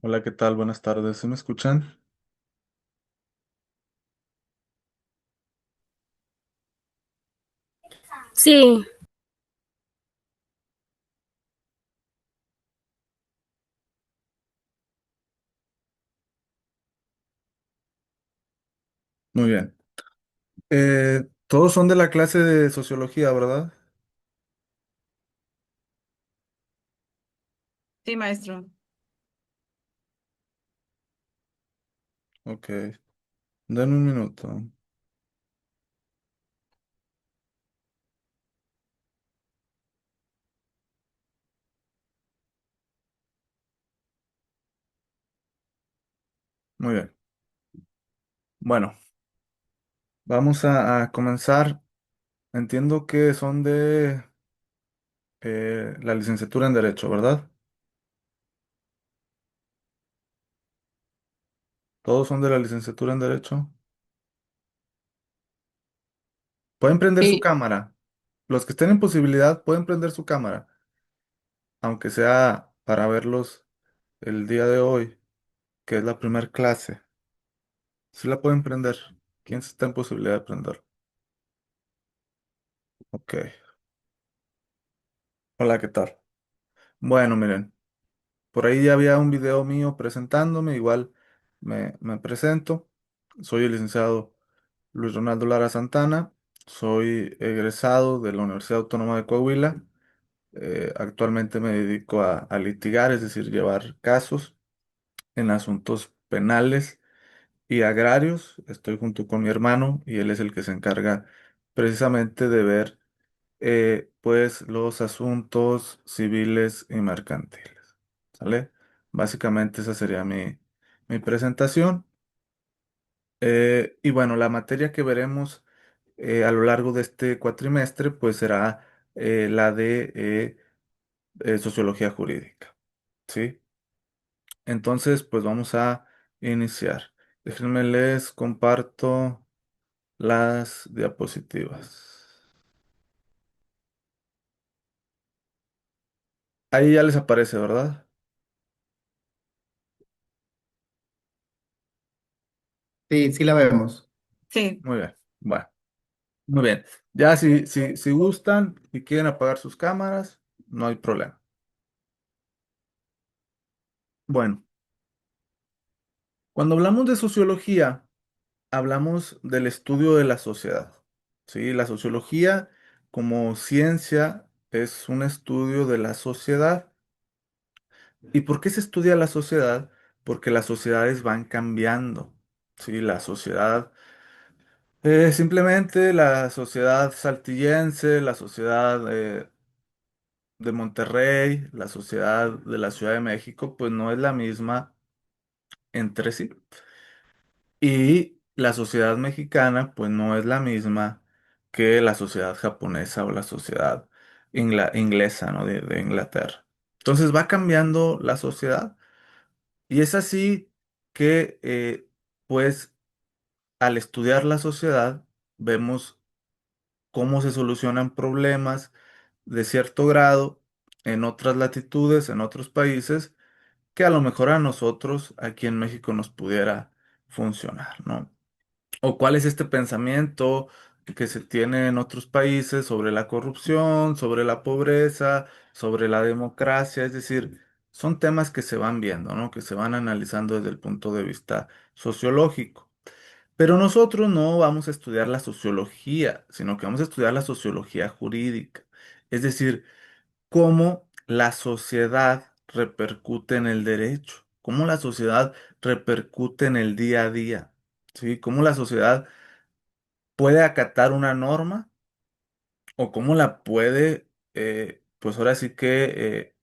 Hola, ¿qué tal? Buenas tardes. ¿Sí me escuchan? Sí, Muy bien. Todos son de la clase de sociología, ¿verdad? Sí, maestro. Ok. Den un minuto. Muy bien. Bueno, vamos a comenzar. Entiendo que son de la licenciatura en Derecho, ¿verdad? Todos son de la licenciatura en Derecho. Pueden prender su Sí, cámara. Los que estén en posibilidad pueden prender su cámara, aunque sea para verlos el día de hoy, que es la primera clase. Sí la pueden prender. ¿Quién está en posibilidad de prender? Ok. Hola, ¿qué tal? Bueno, miren, por ahí ya había un video mío presentándome, igual me presento. Soy el licenciado Luis Ronaldo Lara Santana, soy egresado de la Universidad Autónoma de Coahuila. Actualmente me dedico a litigar, es decir, llevar casos en asuntos penales y agrarios. Estoy junto con mi hermano y él es el que se encarga precisamente de ver pues los asuntos civiles y mercantiles. ¿Sale? Básicamente esa sería mi presentación. Y bueno, la materia que veremos a lo largo de este cuatrimestre pues será la de sociología jurídica. ¿Sí? Entonces pues vamos a iniciar. Déjenme les comparto las diapositivas. Ahí ya les aparece, ¿verdad? Sí, sí la vemos. sí. Muy bien. Bueno. Muy bien. Ya si gustan y quieren apagar sus cámaras, no hay problema. Bueno, cuando hablamos de sociología, hablamos del estudio de la sociedad. ¿Sí? La sociología como ciencia es un estudio de la sociedad. ¿Y por qué se estudia la sociedad? Porque las sociedades van cambiando. ¿Sí? La sociedad, simplemente la sociedad saltillense, la sociedad de Monterrey, la sociedad de la Ciudad de México, pues no es la misma entre sí. Y la sociedad mexicana, pues no es la misma que la sociedad japonesa o la sociedad inglesa, ¿no? De Inglaterra. Entonces va cambiando la sociedad y es así que, pues, al estudiar la sociedad, vemos cómo se solucionan problemas de cierto grado en otras latitudes, en otros países, que a lo mejor a nosotros aquí en México nos pudiera funcionar, ¿no? O cuál es este pensamiento que se tiene en otros países sobre la corrupción, sobre la pobreza, sobre la democracia, es decir, son temas que se van viendo, ¿no? Que se van analizando desde el punto de vista sociológico. Pero nosotros no vamos a estudiar la sociología, sino que vamos a estudiar la sociología jurídica. Es decir, cómo la sociedad repercute en el derecho, cómo la sociedad repercute en el día a día, ¿sí? Cómo la sociedad puede acatar una norma o cómo la puede, pues ahora sí que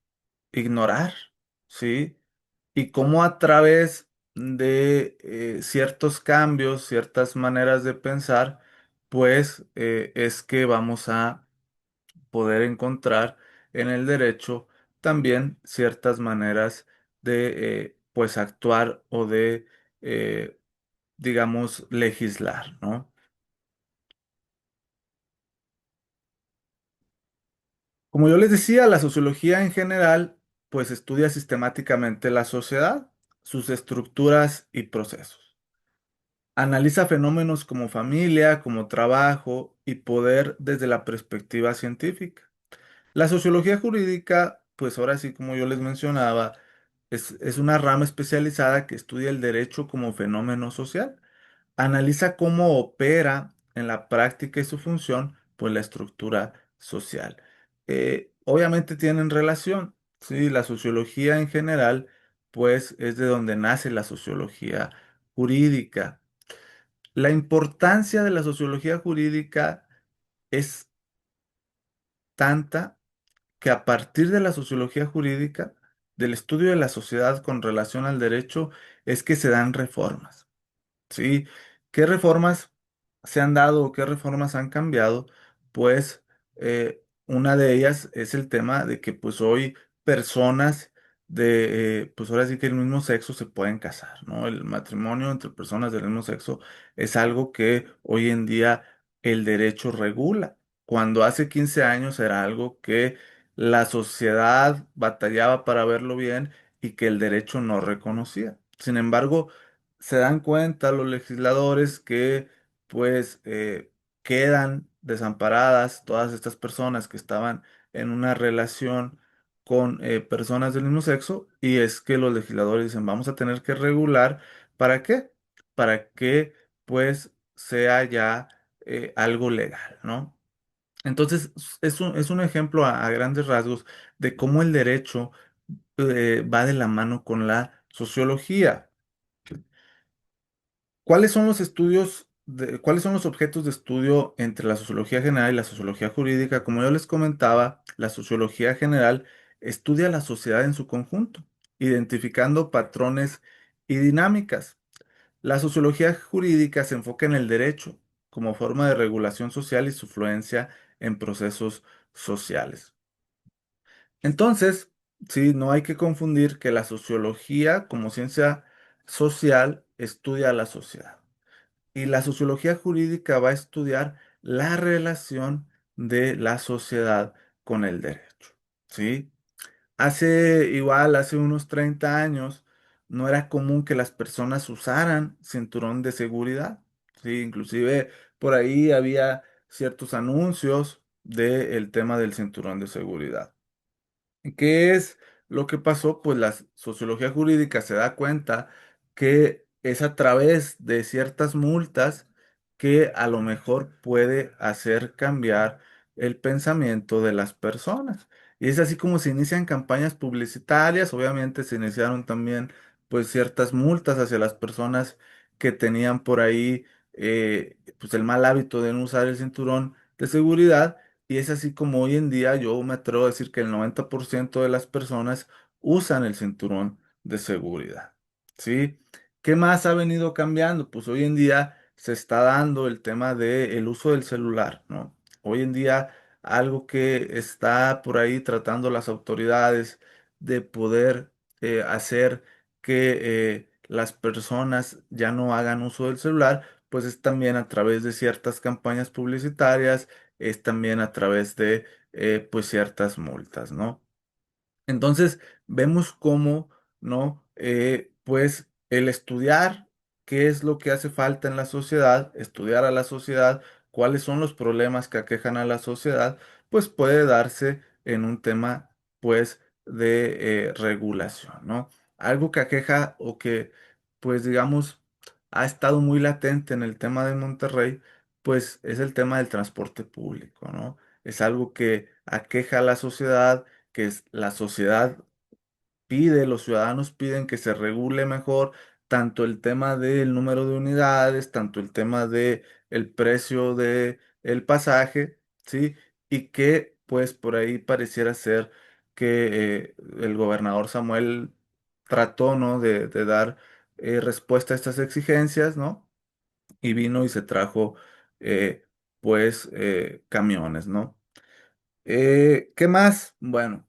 ignorar, ¿sí? Y cómo a través de ciertos cambios, ciertas maneras de pensar, pues es que vamos a poder encontrar en el derecho también ciertas maneras de, pues, actuar o de, digamos, legislar, ¿no? Como yo les decía, la sociología en general, pues, estudia sistemáticamente la sociedad. sus estructuras y procesos. Analiza fenómenos como familia, como trabajo y poder desde la perspectiva científica. La sociología jurídica, pues ahora sí, como yo les mencionaba, es una rama especializada que estudia el derecho como fenómeno social. Analiza cómo opera en la práctica y su función, pues la estructura social. Obviamente tienen relación, ¿sí? La sociología en general, pues es de donde nace la sociología jurídica. La importancia de la sociología jurídica es tanta que a partir de la sociología jurídica, del estudio de la sociedad con relación al derecho, es que se dan reformas. ¿Sí? ¿Qué reformas se han dado o qué reformas han cambiado? Pues una de ellas es el tema de que pues hoy personas pues ahora sí que el mismo sexo se pueden casar, ¿no? El matrimonio entre personas del mismo sexo es algo que hoy en día el derecho regula. Cuando hace 15 años era algo que la sociedad batallaba para verlo bien y que el derecho no reconocía. Sin embargo, se dan cuenta los legisladores que pues quedan desamparadas todas estas personas que estaban en una relación con personas del mismo sexo y es que los legisladores dicen vamos a tener que regular. ¿Para qué? Para que pues sea ya algo legal, ¿no? Entonces es un ejemplo a grandes rasgos de cómo el derecho va de la mano con la sociología. ¿Cuáles son los cuáles son los objetos de estudio entre la sociología general y la sociología jurídica? Como yo les comentaba, la sociología general estudia la sociedad en su conjunto, identificando patrones y dinámicas. La sociología jurídica se enfoca en el derecho como forma de regulación social y su influencia en procesos sociales. Entonces, sí, no hay que confundir que la sociología como ciencia social estudia a la sociedad. Y la sociología jurídica va a estudiar la relación de la sociedad con el derecho, ¿sí? Hace unos 30 años, no era común que las personas usaran cinturón de seguridad, ¿sí? Inclusive por ahí había ciertos anuncios del tema del cinturón de seguridad. ¿Qué es lo que pasó? Pues la sociología jurídica se da cuenta que es a través de ciertas multas que a lo mejor puede hacer cambiar el pensamiento de las personas. Y es así como se inician campañas publicitarias, obviamente se iniciaron también pues ciertas multas hacia las personas que tenían por ahí pues el mal hábito de no usar el cinturón de seguridad. Y es así como hoy en día yo me atrevo a decir que el 90% de las personas usan el cinturón de seguridad. ¿Sí? ¿Qué más ha venido cambiando? Pues hoy en día se está dando el tema del uso del celular, ¿no? Hoy en día algo que está por ahí tratando las autoridades de poder hacer que las personas ya no hagan uso del celular, pues es también a través de ciertas campañas publicitarias, es también a través de pues ciertas multas, ¿no? Entonces, vemos cómo, ¿no? Pues el estudiar qué es lo que hace falta en la sociedad, estudiar a la sociedad, cuáles son los problemas que aquejan a la sociedad, pues puede darse en un tema, pues, de regulación, ¿no? Algo que aqueja o que, pues, digamos, ha estado muy latente en el tema de Monterrey, pues, es el tema del transporte público, ¿no? Es algo que aqueja a la sociedad que la sociedad pide, los ciudadanos piden que se regule mejor tanto el tema del número de unidades, tanto el tema de el precio de el pasaje, ¿sí? Y que pues por ahí pareciera ser que el gobernador Samuel trató, ¿no? de dar respuesta a estas exigencias, ¿no? Y vino y se trajo pues camiones, ¿no? ¿Qué más? Bueno.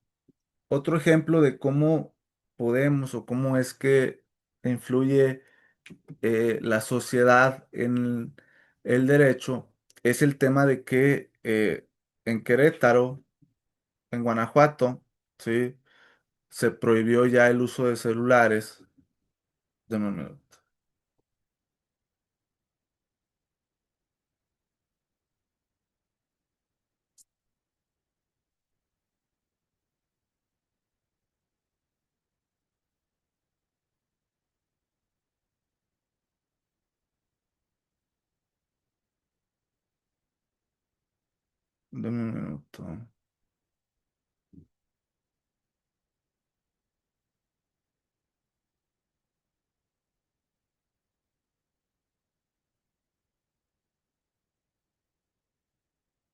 Otro ejemplo de cómo podemos o cómo es que influye la sociedad en el derecho es el tema de que en Querétaro, en Guanajuato, ¿sí? Se prohibió ya el uso de celulares Deme un minuto. Deme un minuto.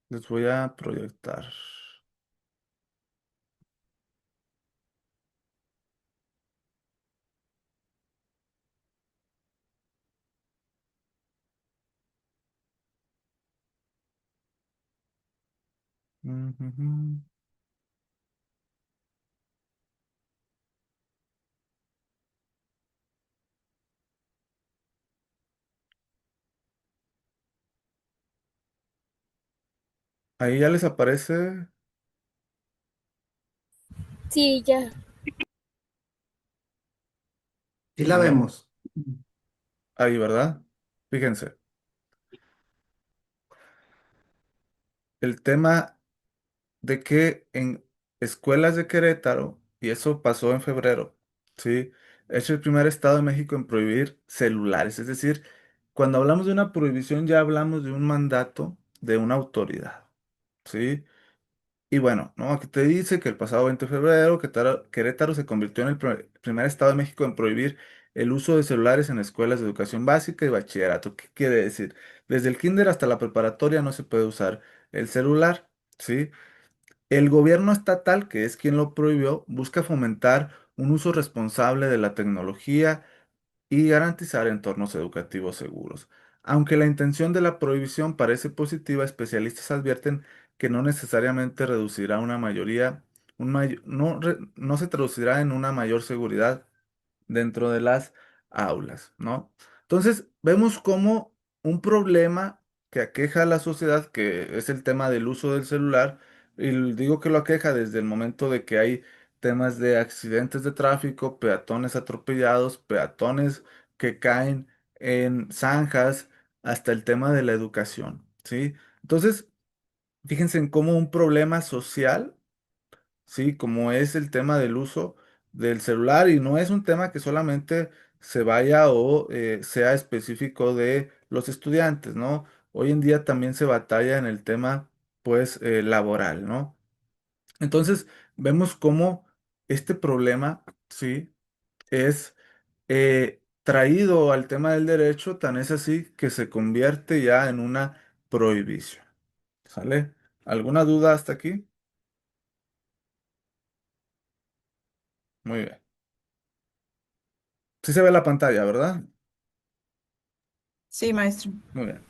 Les voy a proyectar. Ujujú. Ahí ya les aparece. Sí, ya. Sí la Bueno, vemos. ahí, ¿verdad? Fíjense, el tema de que en escuelas de Querétaro, y eso pasó en febrero, ¿sí? Es el primer estado de México en prohibir celulares. Es decir, cuando hablamos de una prohibición ya hablamos de un mandato de una autoridad, ¿sí? Y bueno, ¿no? Aquí te dice que el pasado 20 de febrero Querétaro se convirtió en el primer estado de México en prohibir el uso de celulares en escuelas de educación básica y bachillerato. ¿Qué quiere decir? Desde el kinder hasta la preparatoria no se puede usar el celular, ¿sí? El gobierno estatal, que es quien lo prohibió, busca fomentar un uso responsable de la tecnología y garantizar entornos educativos seguros. Aunque la intención de la prohibición parece positiva, especialistas advierten que no necesariamente reducirá una mayoría, no se traducirá en una mayor seguridad dentro de las aulas, ¿no? Entonces, vemos como un problema que aqueja a la sociedad, que es el tema del uso del celular, y digo que lo aqueja desde el momento de que hay temas de accidentes de tráfico, peatones atropellados, peatones que caen en zanjas, hasta el tema de la educación, ¿sí? Entonces, fíjense en cómo un problema social, sí, como es el tema del uso del celular y no es un tema que solamente se vaya o sea específico de los estudiantes, ¿no? Hoy en día también se batalla en el tema, pues, laboral, ¿no? Entonces, vemos cómo este problema, sí, es traído al tema del derecho, tan es así que se convierte ya en una prohibición, ¿sale? ¿Alguna duda hasta aquí? Muy bien. Sí se ve la pantalla, ¿verdad? Sí, maestro. Muy bien.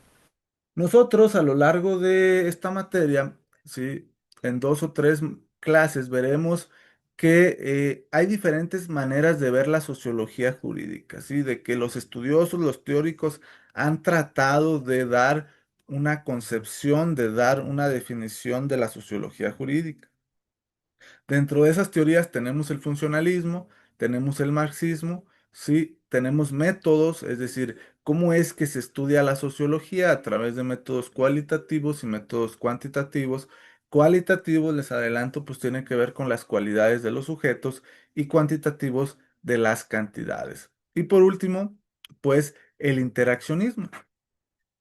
Nosotros a lo largo de esta materia, sí, en dos o tres clases veremos que hay diferentes maneras de ver la sociología jurídica, sí, de que los estudiosos, los teóricos han tratado de dar una concepción, de dar una definición de la sociología jurídica. Dentro de esas teorías tenemos el funcionalismo, tenemos el marxismo, sí, tenemos métodos, es decir, cómo es que se estudia la sociología a través de métodos cualitativos y métodos cuantitativos. Cualitativos, les adelanto, pues tienen que ver con las cualidades de los sujetos y cuantitativos de las cantidades. Y por último, pues el interaccionismo,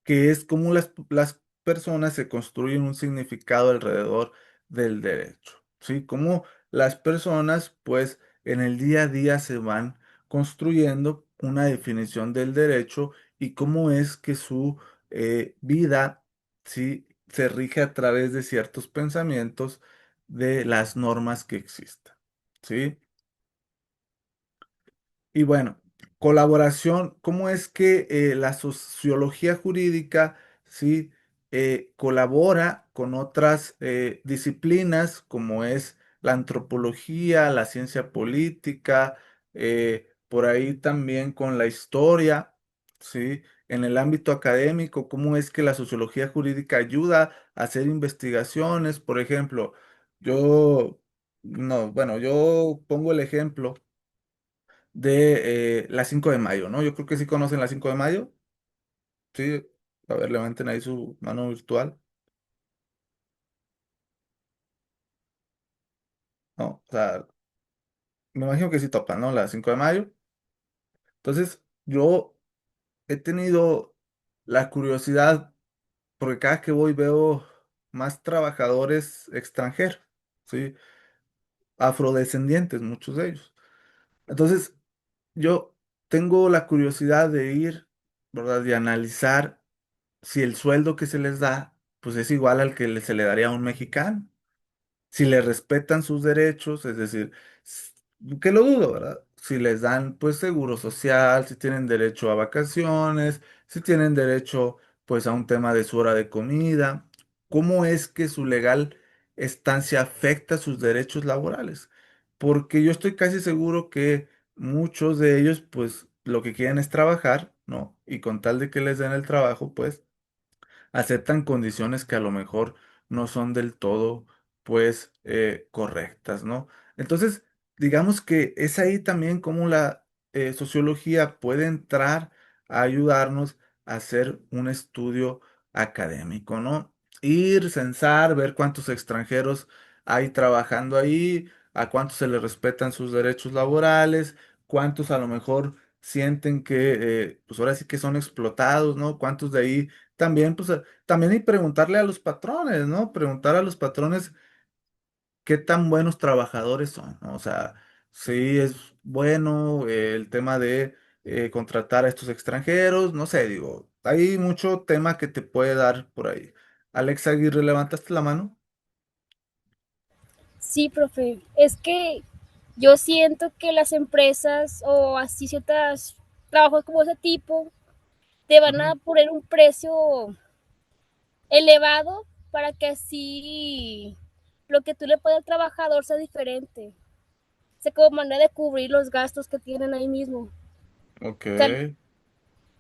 que es cómo las personas se construyen un significado alrededor del derecho, ¿sí? Cómo las personas, pues, en el día a día se van construyendo una definición del derecho y cómo es que su vida, ¿sí? Se rige a través de ciertos pensamientos de las normas que existen, ¿sí? Y bueno, colaboración, ¿cómo es que la sociología jurídica, sí, colabora con otras disciplinas como es la antropología, la ciencia política, por ahí también con la historia, sí? En el ámbito académico, ¿cómo es que la sociología jurídica ayuda a hacer investigaciones? Por ejemplo, yo, no, bueno, yo pongo el ejemplo de la 5 de mayo, ¿no? Yo creo que sí conocen la 5 de mayo. Sí, a ver, levanten ahí su mano virtual. No, o sea, me imagino que sí topan, ¿no? La 5 de mayo. Entonces, yo he tenido la curiosidad, porque cada que voy veo más trabajadores extranjeros, ¿sí? Afrodescendientes, muchos de ellos. Entonces, yo tengo la curiosidad de ir, ¿verdad? Y analizar si el sueldo que se les da, pues es igual al que se le daría a un mexicano, si le respetan sus derechos, es decir, s- que lo dudo, ¿verdad? Si les dan pues seguro social, si tienen derecho a vacaciones, si tienen derecho pues a un tema de su hora de comida, ¿cómo es que su legal estancia afecta sus derechos laborales? Porque yo estoy casi seguro que muchos de ellos pues lo que quieren es trabajar, ¿no? Y con tal de que les den el trabajo, pues aceptan condiciones que a lo mejor no son del todo, pues, correctas, ¿no? Entonces, digamos que es ahí también como la sociología puede entrar a ayudarnos a hacer un estudio académico, ¿no? Ir, censar, ver cuántos extranjeros hay trabajando ahí, a cuántos se les respetan sus derechos laborales, cuántos a lo mejor sienten que, pues ahora sí que son explotados, ¿no? Cuántos de ahí también, pues, también y preguntarle a los patrones, ¿no? Preguntar a los patrones qué tan buenos trabajadores son, ¿no? O sea, si es bueno el tema de contratar a estos extranjeros, no sé, digo, hay mucho tema que te puede dar por ahí. Alexa Aguirre, ¿levantaste la mano? Sí, profe. Es que yo siento que las empresas o así ciertos trabajos como ese tipo te van Ujú. a poner un precio elevado para que así lo que tú le puedes al trabajador sea diferente. O sea, como manera de cubrir los gastos que tienen ahí mismo. Ok. O sea,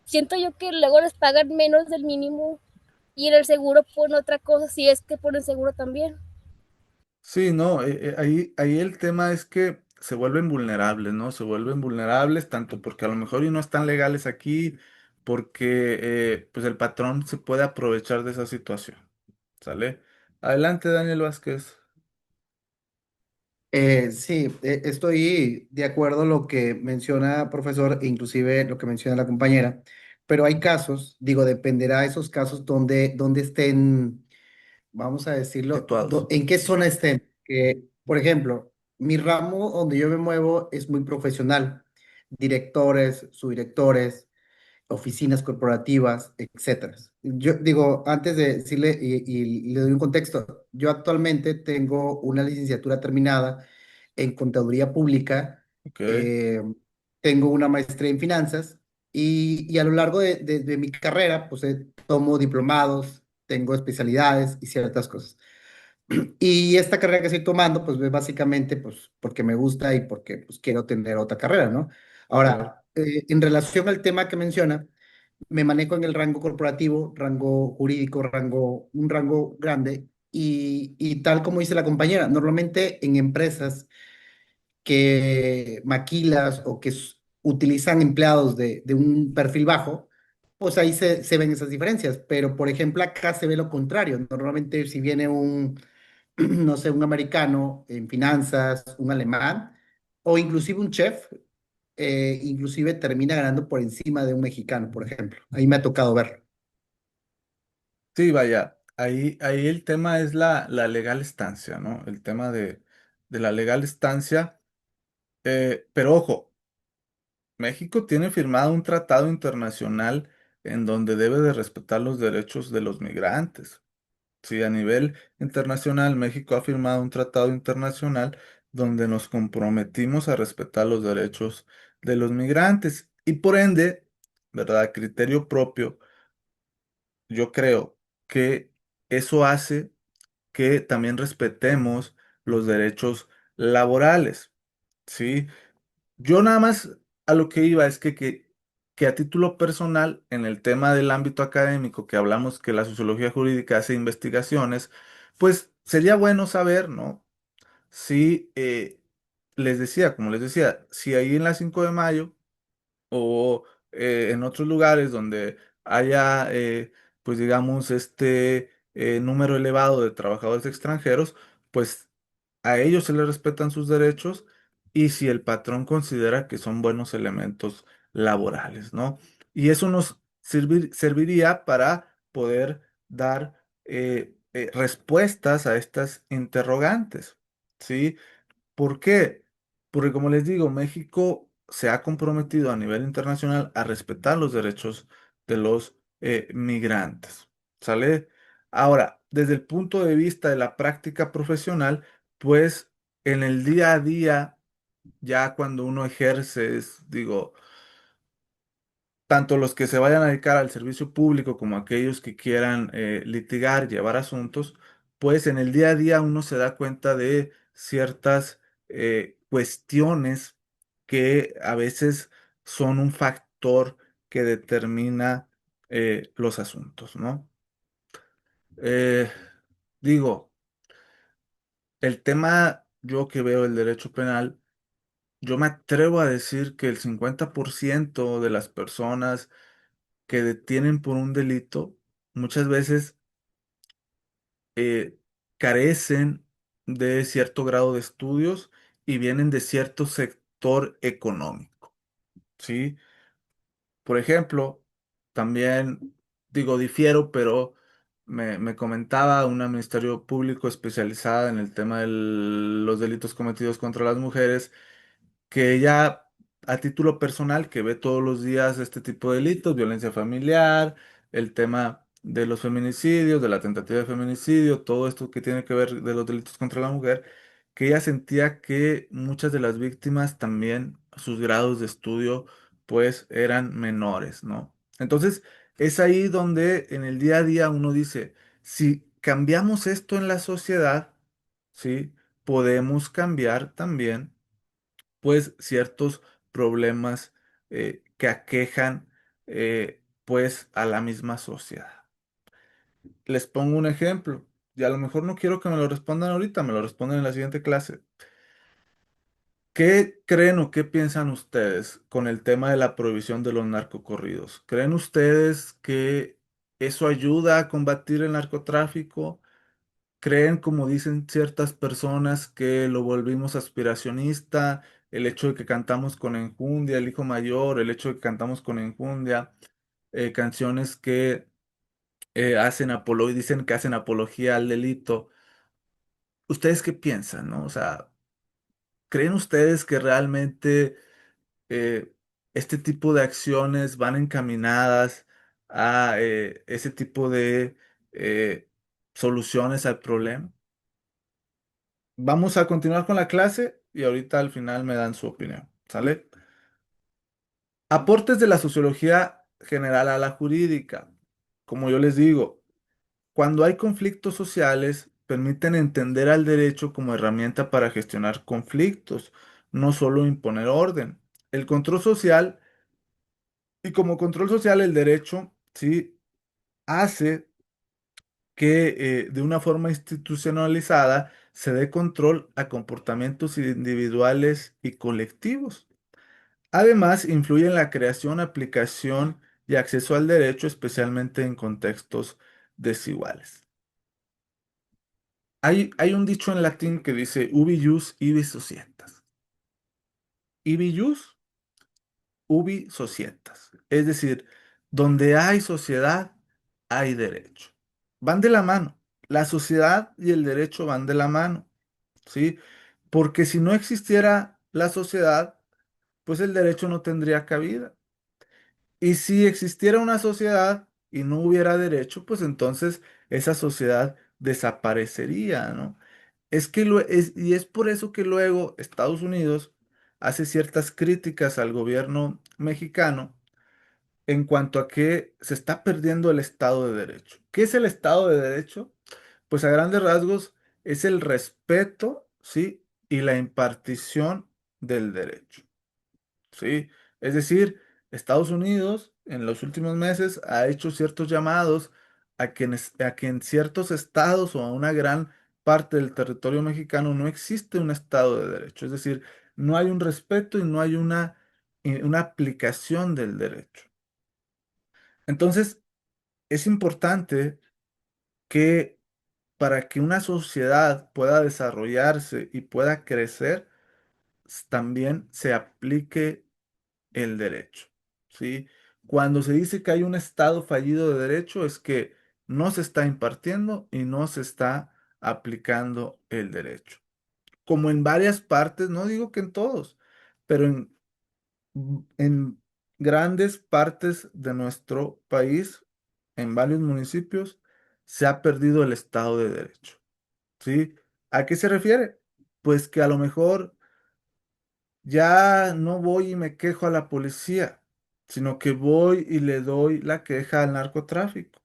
siento yo que luego les pagan menos del mínimo y en el seguro ponen otra cosa si es que ponen seguro también. Sí, no, ahí el tema es que se vuelven vulnerables, ¿no? Se vuelven vulnerables tanto porque a lo mejor y no están legales aquí, porque pues el patrón se puede aprovechar de esa situación, ¿sale? Adelante, Daniel Vázquez. Sí, estoy de acuerdo en lo que menciona profesor, e inclusive lo que menciona la compañera, pero hay casos, digo, dependerá de esos casos donde estén, vamos a decirlo, Situados. en qué zona estén. Que, por ejemplo, mi ramo donde yo me muevo es muy profesional, directores, subdirectores, oficinas corporativas, etcétera. Yo digo, antes de decirle y le doy un contexto, yo actualmente tengo una licenciatura terminada en contaduría pública, Ok, eh, tengo una maestría en finanzas y a lo largo de mi carrera, pues tomo diplomados, tengo especialidades y ciertas cosas. Y esta carrera que estoy tomando, pues es básicamente pues, porque me gusta y porque pues, quiero tener otra carrera, ¿no? claro. Ahora, en relación al tema que menciona, me manejo en el rango corporativo, rango jurídico, un rango grande, y tal como dice la compañera, normalmente en empresas que maquilas o que utilizan empleados de un perfil bajo, pues ahí se ven esas diferencias, pero por ejemplo acá se ve lo contrario, normalmente si viene un, no sé, un americano en finanzas, un alemán, o inclusive un chef, inclusive termina ganando por encima de un mexicano, por ejemplo. Ahí me ha tocado verlo. Sí, vaya, ahí el tema es la legal estancia, ¿no? El tema de la legal estancia, pero ojo, México tiene firmado un tratado internacional en donde debe de respetar los derechos de los migrantes. Sí, a nivel internacional, México ha firmado un tratado internacional donde nos comprometimos a respetar los derechos de los migrantes y por ende, ¿verdad? A criterio propio, yo creo que eso hace que también respetemos los derechos laborales, ¿sí? Yo nada más a lo que iba es que a título personal, en el tema del ámbito académico, que hablamos que la sociología jurídica hace investigaciones, pues sería bueno saber, ¿no? Si les decía, como les decía, si ahí en la 5 de mayo o en otros lugares donde haya, pues digamos, este número elevado de trabajadores extranjeros, pues a ellos se les respetan sus derechos y si el patrón considera que son buenos elementos laborales, ¿no? Y eso nos serviría para poder dar respuestas a estas interrogantes, ¿sí? ¿Por qué? Porque como les digo, México se ha comprometido a nivel internacional a respetar los derechos de los migrantes. ¿Sale? Ahora, desde el punto de vista de la práctica profesional, pues en el día a día, ya cuando uno ejerce, digo, tanto los que se vayan a dedicar al servicio público como aquellos que quieran litigar, llevar asuntos, pues en el día a día uno se da cuenta de ciertas cuestiones que a veces son un factor que determina los asuntos, ¿no? Eh, digo, el tema, yo que veo el derecho penal, yo me atrevo a decir que el 50% de las personas que detienen por un delito muchas veces eh, carecen de cierto grado de estudios y vienen de cierto sector económico, ¿sí? Por ejemplo, también digo, difiero, pero me comentaba una ministerio público especializada en el tema de los delitos cometidos contra las mujeres que ella a título personal, que ve todos los días este tipo de delitos, violencia familiar, el tema de los feminicidios, de la tentativa de feminicidio, todo esto que tiene que ver de los delitos contra la mujer, que ella sentía que muchas de las víctimas también sus grados de estudio pues eran menores, ¿no? Entonces, es ahí donde en el día a día uno dice, si cambiamos esto en la sociedad, ¿sí? Podemos cambiar también pues ciertos problemas que aquejan pues a la misma sociedad. Les pongo un ejemplo y a lo mejor no quiero que me lo respondan ahorita, me lo responden en la siguiente clase. ¿Qué creen o qué piensan ustedes con el tema de la prohibición de los narcocorridos? ¿Creen ustedes que eso ayuda a combatir el narcotráfico? ¿Creen, como dicen ciertas personas, que lo volvimos aspiracionista? El hecho de que cantamos con enjundia, el hijo mayor, el hecho de que cantamos con enjundia, canciones que dicen que hacen apología al delito. ¿Ustedes qué piensan, no? O sea, ¿creen ustedes que realmente eh, este tipo de acciones van encaminadas a ese tipo de soluciones al problema? Vamos a continuar con la clase y ahorita al final me dan su opinión. ¿Sale? Aportes de la sociología general a la jurídica. Como yo les digo, cuando hay conflictos sociales, permiten entender al derecho como herramienta para gestionar conflictos, no solo imponer orden. El control social, y como control social, el derecho, sí, hace que de una forma institucionalizada se dé control a comportamientos individuales y colectivos. Además, influye en la creación, aplicación y acceso al derecho, especialmente en contextos desiguales. Hay un dicho en latín que dice ubi ius, ibi societas. Ibi ius, ubi societas. Es decir, donde hay sociedad, hay derecho. Van de la mano. La sociedad y el derecho van de la mano, ¿sí? Porque si no existiera la sociedad, pues el derecho no tendría cabida. Y si existiera una sociedad y no hubiera derecho, pues entonces esa sociedad desaparecería, ¿no? Y es por eso que luego Estados Unidos hace ciertas críticas al gobierno mexicano en cuanto a que se está perdiendo el Estado de Derecho. ¿Qué es el Estado de Derecho? Pues a grandes rasgos es el respeto, ¿sí? Y la impartición del derecho. Sí, es decir, Estados Unidos en los últimos meses ha hecho ciertos llamados a que en ciertos estados o a una gran parte del territorio mexicano no existe un Estado de Derecho. Es decir, no hay un respeto y no hay una aplicación del derecho. Entonces, es importante que para que una sociedad pueda desarrollarse y pueda crecer, también se aplique el derecho, ¿sí? Cuando se dice que hay un estado fallido de derecho es que no se está impartiendo y no se está aplicando el derecho. Como en varias partes, no digo que en todos, pero en grandes partes de nuestro país, en varios municipios, se ha perdido el estado de derecho, ¿sí? ¿A qué se refiere? Pues que a lo mejor ya no voy y me quejo a la policía, sino que voy y le doy la queja al narcotráfico,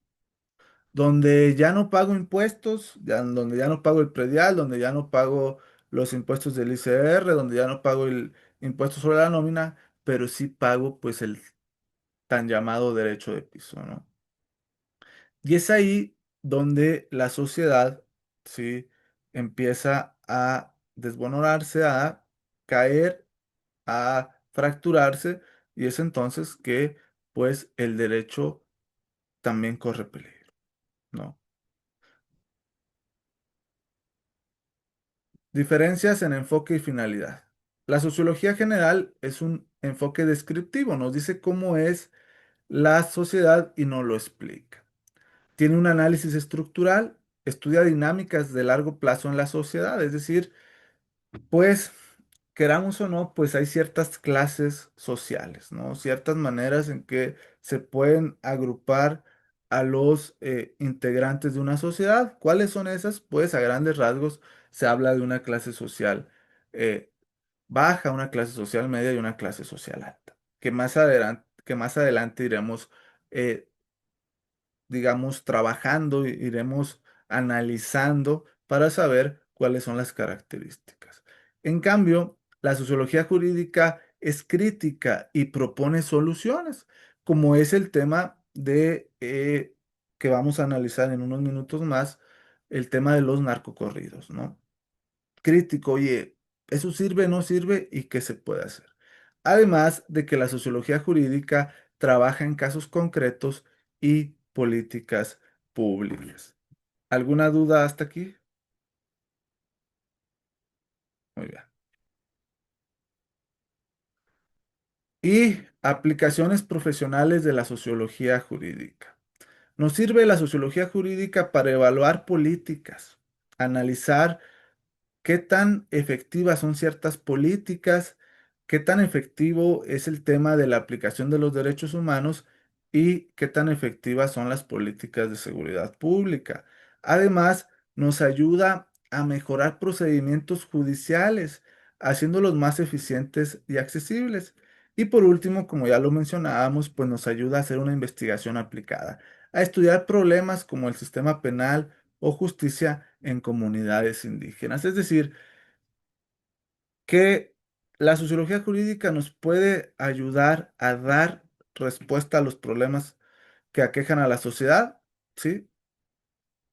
donde ya no pago impuestos, donde ya no pago el predial, donde ya no pago los impuestos del ICR, donde ya no pago el impuesto sobre la nómina, pero sí pago pues el tan llamado derecho de piso, ¿no? Y es ahí donde la sociedad, ¿sí? Empieza a desbonorarse, a caer, a fracturarse, y es entonces que, pues, el derecho también corre peligro, ¿no? Diferencias en enfoque y finalidad. La sociología general es un enfoque descriptivo, nos dice cómo es la sociedad y nos lo explica. Tiene un análisis estructural, estudia dinámicas de largo plazo en la sociedad, es decir, pues, queramos o no, pues hay ciertas clases sociales, ¿no? Ciertas maneras en que se pueden agrupar a los integrantes de una sociedad. ¿Cuáles son esas? Pues a grandes rasgos se habla de una clase social eh, baja, una clase social media y una clase social alta, que más adelante iremos eh, digamos, trabajando, iremos analizando para saber cuáles son las características. En cambio, la sociología jurídica es crítica y propone soluciones, como es el tema de que vamos a analizar en unos minutos más, el tema de los narcocorridos, ¿no? Crítico, oye, ¿eso sirve, no sirve y qué se puede hacer? Además de que la sociología jurídica trabaja en casos concretos y políticas públicas. ¿Alguna duda hasta aquí? Muy bien. Y aplicaciones profesionales de la sociología jurídica. Nos sirve la sociología jurídica para evaluar políticas, analizar qué tan efectivas son ciertas políticas, qué tan efectivo es el tema de la aplicación de los derechos humanos y qué tan efectivas son las políticas de seguridad pública. Además, nos ayuda a mejorar procedimientos judiciales, haciéndolos más eficientes y accesibles. Y por último, como ya lo mencionábamos, pues nos ayuda a hacer una investigación aplicada, a estudiar problemas como el sistema penal o justicia en comunidades indígenas. Es decir, que la sociología jurídica nos puede ayudar a dar respuesta a los problemas que aquejan a la sociedad, ¿sí?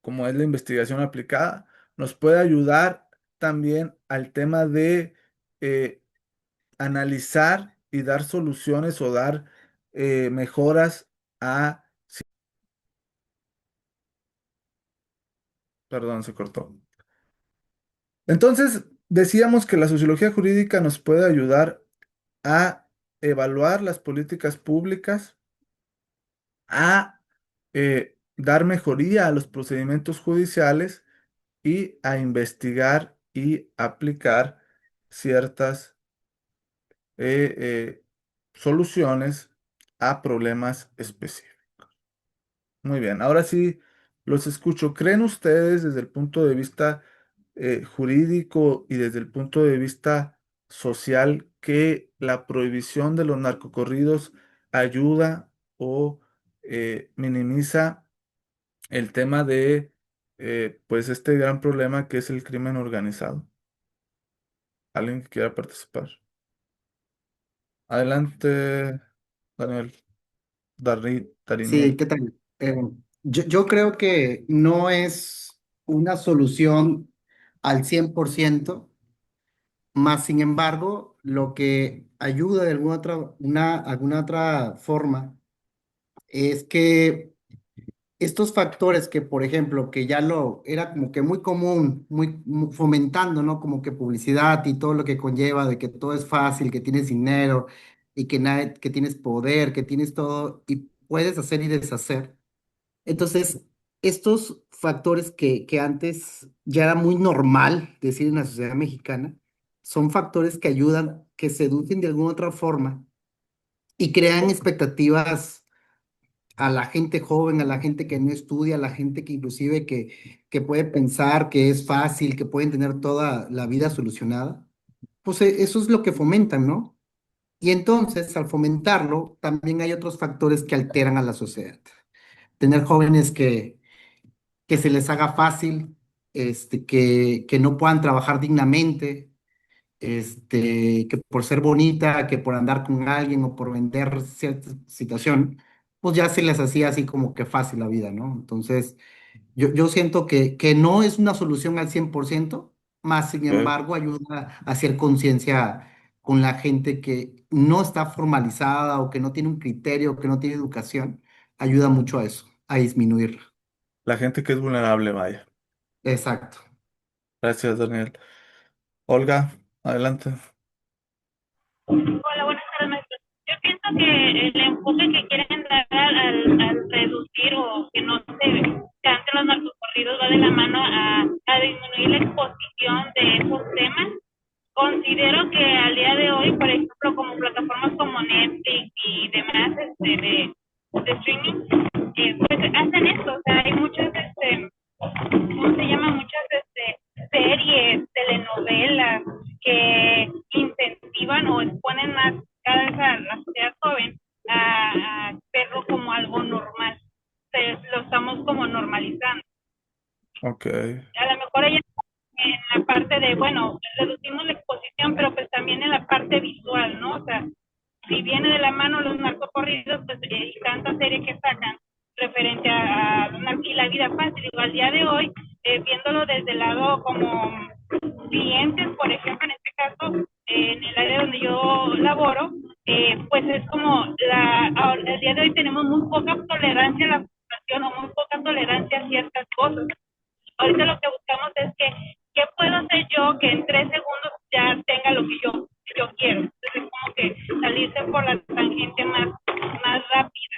Como es la investigación aplicada, nos puede ayudar también al tema de eh, analizar y dar soluciones o dar mejoras a... Perdón, se cortó. Entonces, decíamos que la sociología jurídica nos puede ayudar a evaluar las políticas públicas, a dar mejoría a los procedimientos judiciales y a investigar y aplicar ciertas soluciones a problemas específicos. Muy bien, ahora sí los escucho. ¿Creen ustedes desde el punto de vista jurídico y desde el punto de vista social que la prohibición de los narcocorridos ayuda o minimiza el tema de pues este gran problema que es el crimen organizado? ¿Alguien que quiera participar? Adelante, Daniel, Sí, Dariniel. ¿qué tal? Yo creo que no es una solución al 100%, Más sin embargo, lo que ayuda de alguna otra forma es que estos factores que, por ejemplo, que ya lo era como que muy común, fomentando, ¿no? Como que publicidad y todo lo que conlleva de que todo es fácil, que tienes dinero y que tienes poder, que tienes todo y puedes hacer y deshacer. Entonces, estos factores que antes ya era muy normal decir en la sociedad mexicana, son factores que ayudan, que seducen de alguna otra forma y crean expectativas a la gente joven, a la gente que no estudia, a la gente que inclusive que puede pensar que es fácil, que pueden tener toda la vida solucionada, pues eso es lo que fomentan, ¿no? Y entonces, al fomentarlo, también hay otros factores que alteran a la sociedad. Tener jóvenes que se les haga fácil, que no puedan trabajar dignamente, que por ser bonita, que por andar con alguien o por vender cierta situación, pues ya se les hacía así como que fácil la vida, ¿no? Entonces, yo siento que no es una solución al 100%, más sin Ok. embargo ayuda a hacer conciencia con la gente que no está formalizada o que no tiene un criterio, o que no tiene educación, ayuda mucho a eso, a disminuirlo. La gente que es vulnerable, vaya. Exacto. Gracias, Daniel. Olga, adelante. Hola, buenas tardes, maestro. Yo pienso que el enfoque que quieren dar al reducir o que no se canten los narcocorridos va de la mano a disminuir la exposición de esos temas. Considero que al día de hoy, por ejemplo, como plataformas como Netflix y demás de streaming, pues hacen esto. O sea, hay muchas ¿cómo se llama? Muchas series, telenovelas que incentivan o exponen más cada vez a la sociedad joven a verlo como algo normal. Lo estamos como normalizando. Ok, A lo mejor ella en la parte de, bueno, reducimos la exposición, pero pues también en la parte visual, ¿no? O sea, si viene de la mano los narcocorridos, pues y tanta serie que sacan referente a y la vida fácil, digo, al día de hoy, viéndolo desde el lado como clientes, por ejemplo, en este caso, en el área donde yo laboro, pues es como ahora, el día de hoy tenemos muy poca tolerancia a la frustración o muy poca tolerancia a ciertas cosas. Ahorita lo que buscamos es ¿qué puedo hacer yo que en 3 segundos ya tenga lo que yo quiero? Entonces, como que salirse por la tangente más rápida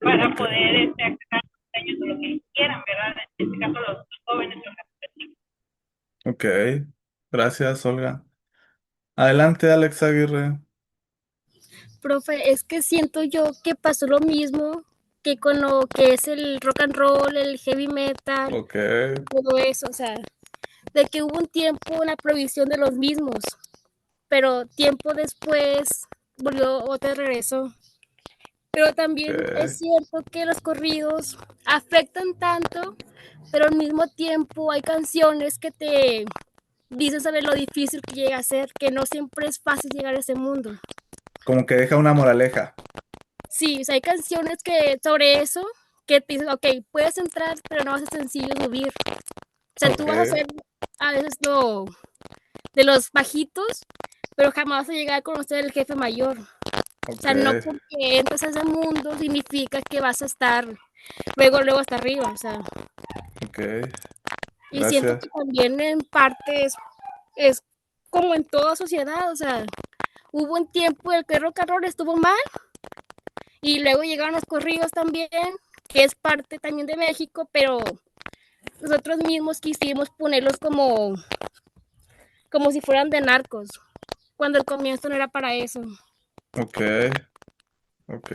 para ok, poder acceder a los sueños o lo que quieran, ¿verdad? En este caso, los jóvenes, los chicos. ok. Gracias, Olga. Adelante, Alex Aguirre. Profe, es que siento yo que pasó lo mismo que con lo que es el rock and roll, el heavy metal, Ok, todo eso, o sea, de que hubo un tiempo una prohibición de los mismos, pero tiempo después volvió otra regreso. Pero también es ok, cierto que los corridos afectan tanto, pero al mismo tiempo hay canciones que te dicen sobre lo difícil que llega a ser, que no siempre es fácil llegar a ese mundo. como que deja una moraleja. Sí, o sea, hay canciones que sobre eso que te dicen, ok, puedes entrar, pero no va a ser sencillo subir. O sea, tú Ok, vas a hacer a veces lo de los bajitos, pero jamás vas a llegar a conocer el jefe mayor. O ok, sea, no porque entras a ese mundo significa que vas a estar luego hasta arriba. O sea, ok. y siento Gracias. que también en parte es como en toda sociedad. O sea, hubo un tiempo en el que el rock and roll estuvo mal y luego llegaron los corridos también, que es parte también de México, pero nosotros mismos quisimos ponerlos como si fueran de narcos, cuando el comienzo no era para eso. Ok, ok.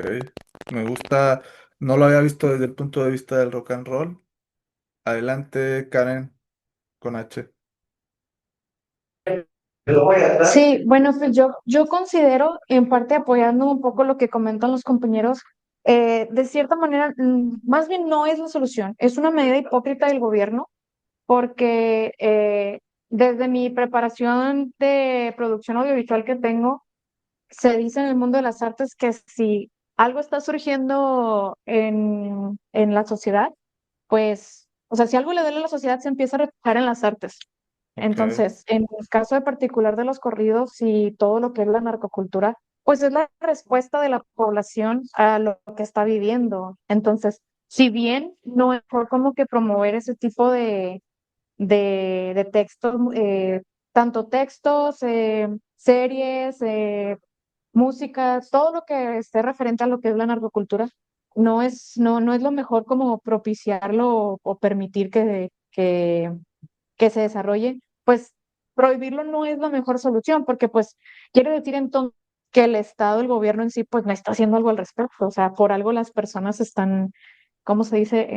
Me gusta. No lo había visto desde el punto de vista del rock and roll. Adelante, Karen, con H. Sí, bueno, pues yo considero, en parte apoyando un poco lo que comentan los compañeros, de cierta manera, más bien no es la solución, es una medida hipócrita del gobierno, porque desde mi preparación de producción audiovisual que tengo, se dice en el mundo de las artes que si algo está surgiendo en la sociedad, pues, o sea, si algo le duele a la sociedad, se empieza a reflejar en las artes. Ok, Entonces, en el caso de particular de los corridos y todo lo que es la narcocultura, pues es la respuesta de la población a lo que está viviendo. Entonces, si bien no es mejor como que promover ese tipo de textos, tanto textos, series, música, todo lo que esté referente a lo que es la narcocultura, no es lo mejor como propiciarlo o permitir que se desarrolle, pues prohibirlo no es la mejor solución, porque pues quiere decir entonces que el Estado, el gobierno en sí, pues no está haciendo algo al respecto. O sea, por algo las personas están, ¿cómo se dice?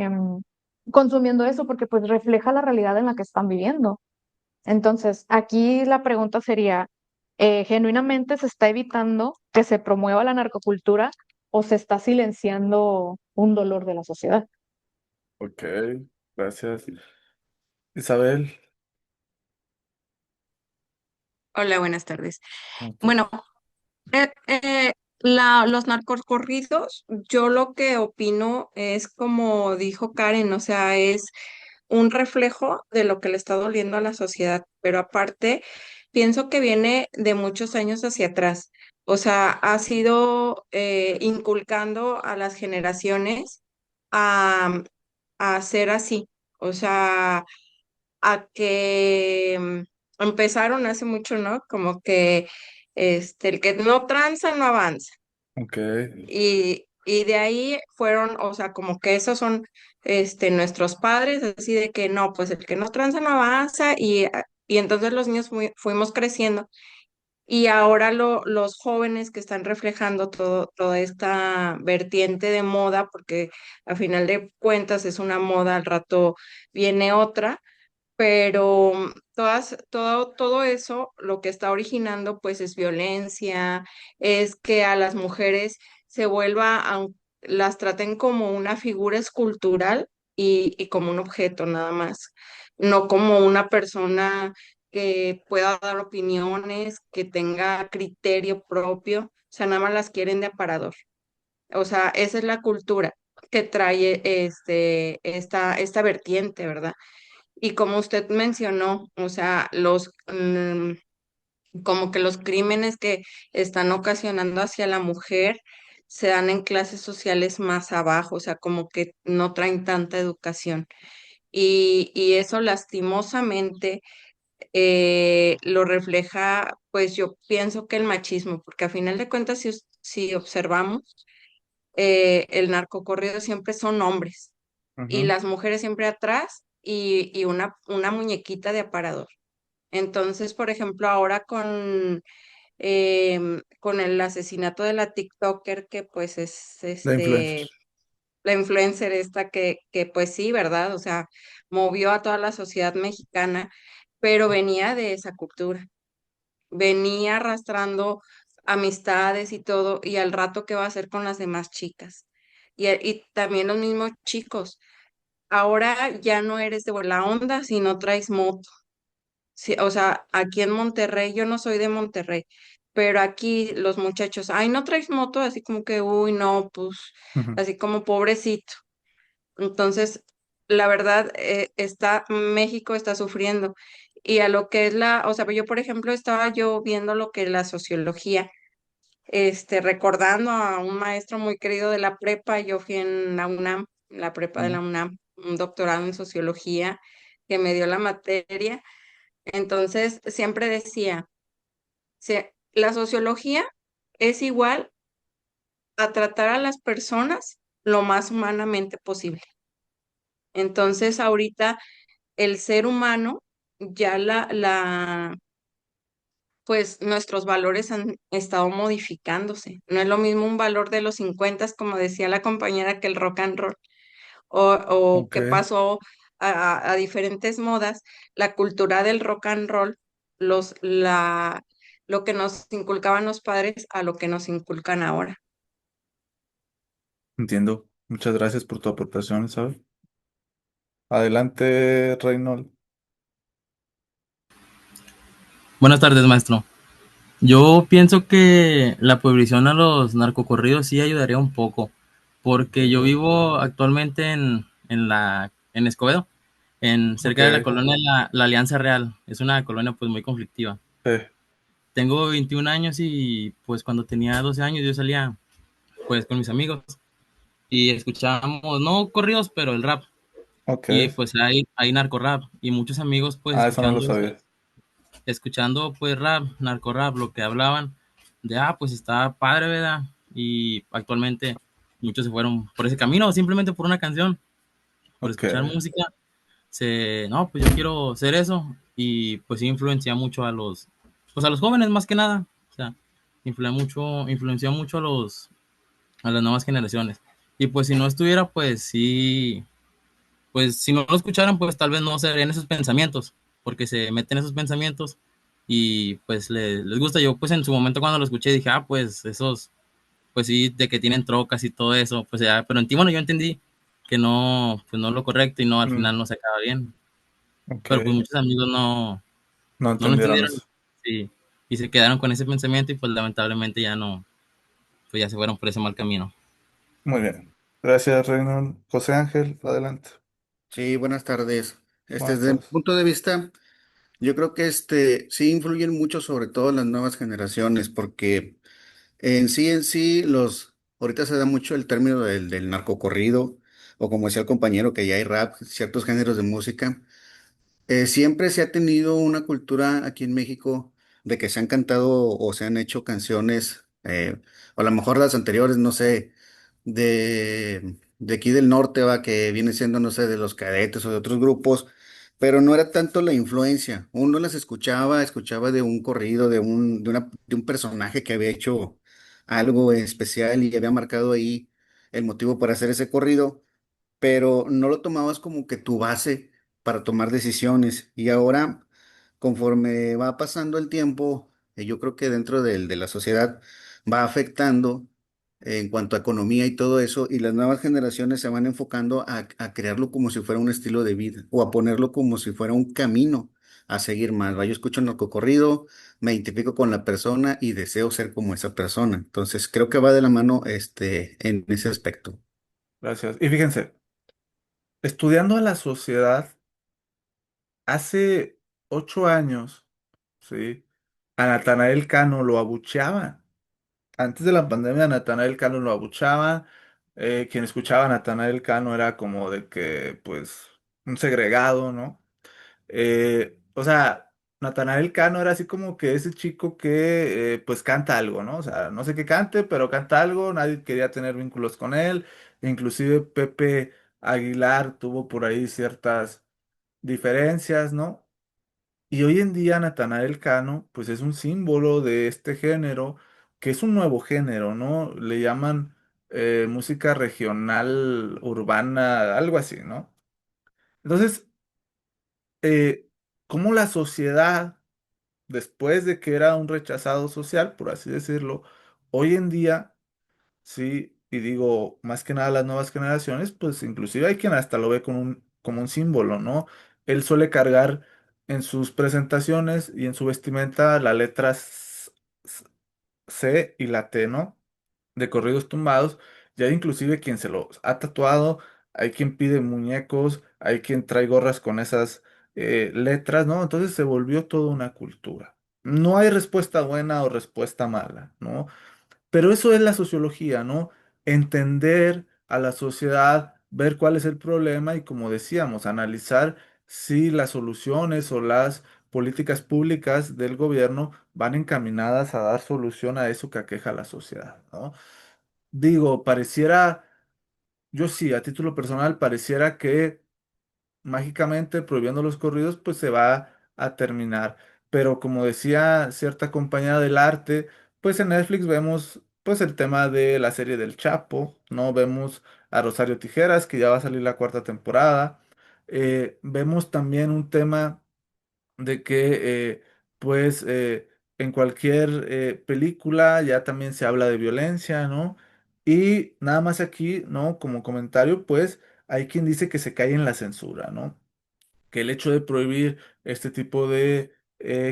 Consumiendo eso porque pues refleja la realidad en la que están viviendo. Entonces, aquí la pregunta sería, ¿genuinamente se está evitando que se promueva la narcocultura o se está silenciando un dolor de la sociedad? ok, gracias. Isabel, Hola, buenas tardes. ¿cómo estás? Bueno, eh, eh, los narcocorridos, yo lo que opino es como dijo Karen, o sea, es un reflejo de lo que le está doliendo a la sociedad, pero aparte, pienso que viene de muchos años hacia atrás. O sea, ha sido inculcando a las generaciones a, a ser así. O sea, a que empezaron hace mucho, ¿no? Como que el que no tranza no avanza. Ok, Y de ahí fueron, o sea, como que esos son nuestros padres, así de que no, pues el que no tranza no avanza, y entonces los niños fuimos creciendo. Y ahora los jóvenes que están reflejando toda esta vertiente de moda, porque a final de cuentas es una moda, al rato viene otra, pero todo eso lo que está originando pues es violencia, es que a las mujeres se las traten como una figura escultural y como un objeto nada más, no como una persona que pueda dar opiniones, que tenga criterio propio, o sea, nada más las quieren de aparador. O sea, esa es la cultura que trae esta vertiente, ¿verdad? Y como usted mencionó, o sea, como que los crímenes que están ocasionando hacia la mujer se dan en clases sociales más abajo, o sea, como que no traen tanta educación. Y eso lastimosamente lo refleja, pues yo pienso que el machismo, porque a final de cuentas, si observamos, el narcocorrido siempre son hombres y ujú, las mujeres siempre atrás y una muñequita de aparador. Entonces, por ejemplo, ahora con el asesinato de la TikToker, que pues es la influencer. la influencer esta que pues sí, ¿verdad? O sea, movió a toda la sociedad mexicana, pero venía de esa cultura, venía arrastrando amistades y todo, y al rato, ¿qué va a hacer con las demás chicas? Y también los mismos chicos. Ahora ya no eres de buena onda si no traes moto. Sí, o sea, aquí en Monterrey, yo no soy de Monterrey, pero aquí los muchachos, ay, no traes moto, así como que, uy, no, pues, Ujú, así como pobrecito. Entonces, la verdad, México está sufriendo. Y a lo que es o sea, yo, por ejemplo, estaba yo viendo lo que es la sociología, recordando a un maestro muy querido de la prepa, yo fui en la UNAM, la prepa de ujú. la UNAM, un doctorado en sociología que me dio la materia. Entonces, siempre decía, la sociología es igual a tratar a las personas lo más humanamente posible. Entonces, ahorita el ser humano, ya pues nuestros valores han estado modificándose. No es lo mismo un valor de los 50, como decía la compañera, que el rock and roll, o Ok, que pasó a diferentes modas, la cultura del rock and roll, los, la, lo que nos inculcaban los padres a lo que nos inculcan ahora. entiendo. Muchas gracias por tu aportación, Isabel. Adelante, Reynold. Buenas tardes, maestro. Yo pienso que la prohibición a los narcocorridos sí ayudaría un poco, porque yo vivo actualmente en Escobedo en Ok, cerca de la colonia la Alianza Real. Es una colonia pues muy conflictiva. sí, Tengo 21 años y pues cuando tenía 12 años yo salía pues con mis amigos y escuchábamos, no corridos, pero el rap. ok. Y pues hay narco rap y muchos amigos pues Ah, eso no lo sabía. escuchando pues rap, narco rap, lo que hablaban de, pues está padre, ¿verdad? Y actualmente muchos se fueron por ese camino, simplemente por una canción, por Ok, escuchar música, no, pues yo quiero ser eso y pues sí influencia mucho pues a los jóvenes más que nada, o sea, influenció mucho a las nuevas generaciones. Y pues si no estuviera, pues sí, pues si no lo escucharan, pues tal vez no se verían esos pensamientos, porque se meten esos pensamientos y pues les gusta. Yo pues en su momento cuando lo escuché dije, pues esos, pues sí, de que tienen trocas y todo eso, pues ya, pero en ti, bueno, yo entendí que no, pues no es lo correcto y no, al mm, final no se acaba bien. ok. Pero pues muchos amigos No no lo entendieron entendieron, eso. sí, y se quedaron con ese pensamiento y pues lamentablemente ya no, pues ya se fueron por ese mal camino. Muy bien. Gracias, Reynolds. José Ángel, adelante. Sí, buenas tardes. Buenas Desde mi tardes. punto de vista, yo creo que sí influyen mucho, sobre todo las nuevas generaciones, porque en sí, ahorita se da mucho el término del narcocorrido, o como decía el compañero, que ya hay rap, ciertos géneros de música. Siempre se ha tenido una cultura aquí en México de que se han cantado o se han hecho canciones, o a lo mejor las anteriores, no sé, de aquí del norte, va, que viene siendo, no sé, de los Cadetes o de otros grupos, pero no era tanto la influencia. Uno las escuchaba de un corrido, de un personaje que había hecho algo especial y había marcado ahí el motivo para hacer ese corrido, pero no lo tomabas como que tu base para tomar decisiones. Y ahora, conforme va pasando el tiempo, yo creo que dentro de la sociedad va afectando en cuanto a economía y todo eso, y las nuevas generaciones se van enfocando a crearlo como si fuera un estilo de vida o a ponerlo como si fuera un camino a seguir más. ¿Va? Yo escucho un narcocorrido, me identifico con la persona y deseo ser como esa persona. Entonces, creo que va de la mano en ese aspecto. Gracias. Y fíjense, estudiando a la sociedad, hace 8 años, ¿sí? A Natanael Cano lo abucheaban. Antes de la pandemia, a Natanael Cano lo abuchaban. Quien escuchaba a Natanael Cano era como de que, pues, un segregado, ¿no? O sea, Natanael Cano era así como que ese chico que, pues, canta algo, ¿no? O sea, no sé qué cante, pero canta algo. Nadie quería tener vínculos con él. Inclusive Pepe Aguilar tuvo por ahí ciertas diferencias, ¿no? Y hoy en día Natanael Cano, pues es un símbolo de este género, que es un nuevo género, ¿no? Le llaman música regional, urbana, algo así, ¿no? Entonces, ¿cómo la sociedad, después de que era un rechazado social, por así decirlo, hoy en día sí, y digo, más que nada las nuevas generaciones, pues inclusive hay quien hasta lo ve como un símbolo, ¿no? Él suele cargar en sus presentaciones y en su vestimenta la letra C y la T, ¿no? De corridos tumbados. Ya hay inclusive quien se los ha tatuado, hay quien pide muñecos, hay quien trae gorras con esas letras, ¿no? Entonces se volvió toda una cultura. No hay respuesta buena o respuesta mala, ¿no? Pero eso es la sociología, ¿no? Entender a la sociedad, ver cuál es el problema y, como decíamos, analizar si las soluciones o las políticas públicas del gobierno van encaminadas a dar solución a eso que aqueja a la sociedad, ¿no? Digo, pareciera, yo sí, a título personal, pareciera que mágicamente prohibiendo los corridos, pues se va a terminar. Pero como decía cierta compañía del arte, pues en Netflix vemos pues el tema de la serie del Chapo, ¿no? Vemos a Rosario Tijeras, que ya va a salir la cuarta temporada. Vemos también un tema de que pues en cualquier película ya también se habla de violencia, ¿no? Y nada más aquí, ¿no? Como comentario, pues hay quien dice que se cae en la censura, ¿no? Que el hecho de prohibir este tipo de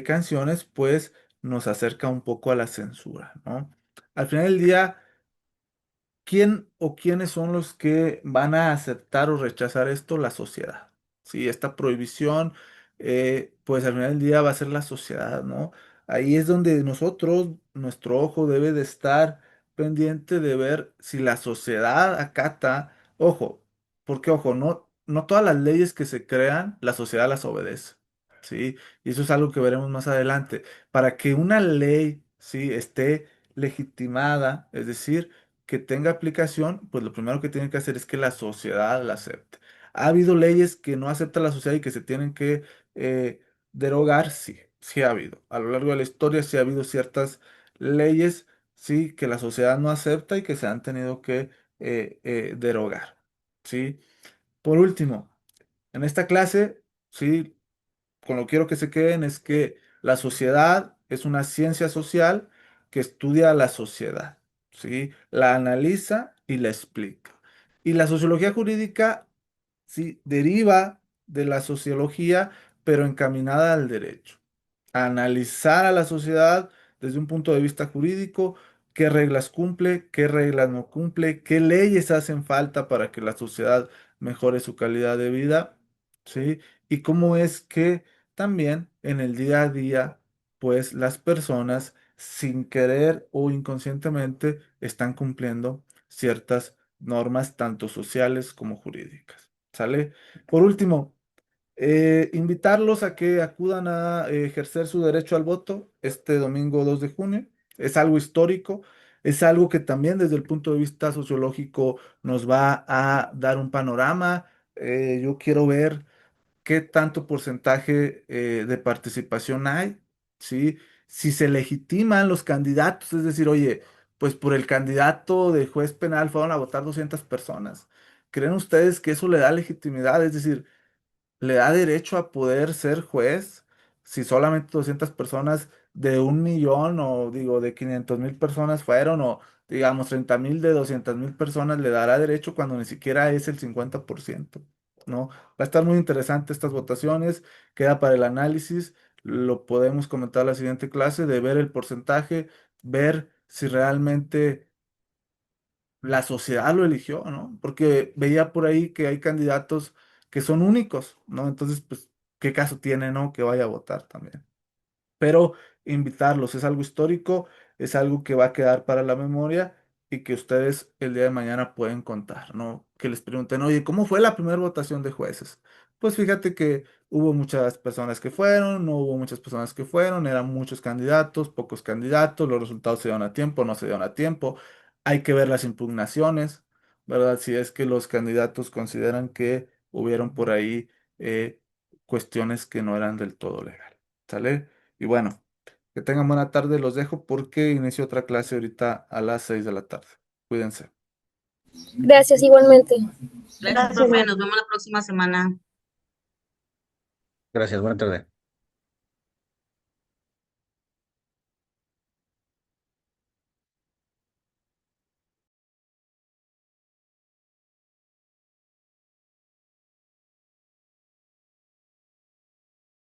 canciones, pues nos acerca un poco a la censura, ¿no? Al final del día, ¿quién o quiénes son los que van a aceptar o rechazar esto? La sociedad. ¿sí? Esta prohibición, pues al final del día va a ser la sociedad, ¿no? Ahí es donde nosotros, nuestro ojo debe de estar pendiente de ver si la sociedad acata, ojo, porque ojo, no todas las leyes que se crean, la sociedad las obedece, ¿sí? Y eso es algo que veremos más adelante. Para que una ley, ¿sí?, esté legitimada, es decir, que tenga aplicación, pues lo primero que tiene que hacer es que la sociedad la acepte. ¿Ha habido leyes que no acepta la sociedad y que se tienen que derogar? Sí, sí ha habido. A lo largo de la historia sí ha habido ciertas leyes, sí, que la sociedad no acepta y que se han tenido que derogar, ¿sí? Por último, en esta clase, sí, con lo que quiero que se queden es que la sociedad es una ciencia social que estudia a la sociedad, ¿sí? La analiza y la explica. Y la sociología jurídica, sí, deriva de la sociología, pero encaminada al derecho. Analizar a la sociedad desde un punto de vista jurídico, qué reglas cumple, qué reglas no cumple, qué leyes hacen falta para que la sociedad mejore su calidad de vida, ¿sí? Y cómo es que también en el día a día, pues las personas sin querer o inconscientemente están cumpliendo ciertas normas tanto sociales como jurídicas. ¿Sale? Por último, invitarlos a que acudan a ejercer su derecho al voto este domingo 2 de junio. Es algo histórico, es algo que también desde el punto de vista sociológico nos va a dar un panorama. Yo quiero ver qué tanto porcentaje de participación hay, ¿sí? Si se legitiman los candidatos, es decir, oye, pues por el candidato de juez penal fueron a votar 200 personas. ¿Creen ustedes que eso le da legitimidad? Es decir, le da derecho a poder ser juez si solamente 200 personas de 1 millón o digo de 500,000 personas fueron o digamos 30,000 de 200,000 personas le dará derecho cuando ni siquiera es el 50%, ¿no? Va a estar muy interesante estas votaciones, queda para el análisis, lo podemos comentar en la siguiente clase de ver el porcentaje, ver si realmente la sociedad lo eligió, ¿no? Porque veía por ahí que hay candidatos que son únicos, ¿no? Entonces, pues, ¿qué caso tiene, no? Que vaya a votar también. Pero invitarlos, es algo histórico, es algo que va a quedar para la memoria y que ustedes el día de mañana pueden contar, ¿no? Que les pregunten, oye, ¿cómo fue la primera votación de jueces? Pues fíjate que hubo muchas personas que fueron, no hubo muchas personas que fueron, eran muchos candidatos, pocos candidatos, los resultados se dieron a tiempo, no se dieron a tiempo. Hay que ver las impugnaciones, ¿verdad? Si es que los candidatos consideran que hubieron por ahí cuestiones que no eran del todo legal, ¿sale? Y bueno, que tengan buena tarde, los dejo porque inicio otra clase ahorita a las 6 de la tarde. Cuídense. Gracias, igualmente. Gracias, profe. Nos vemos la próxima semana. Gracias, buena tarde.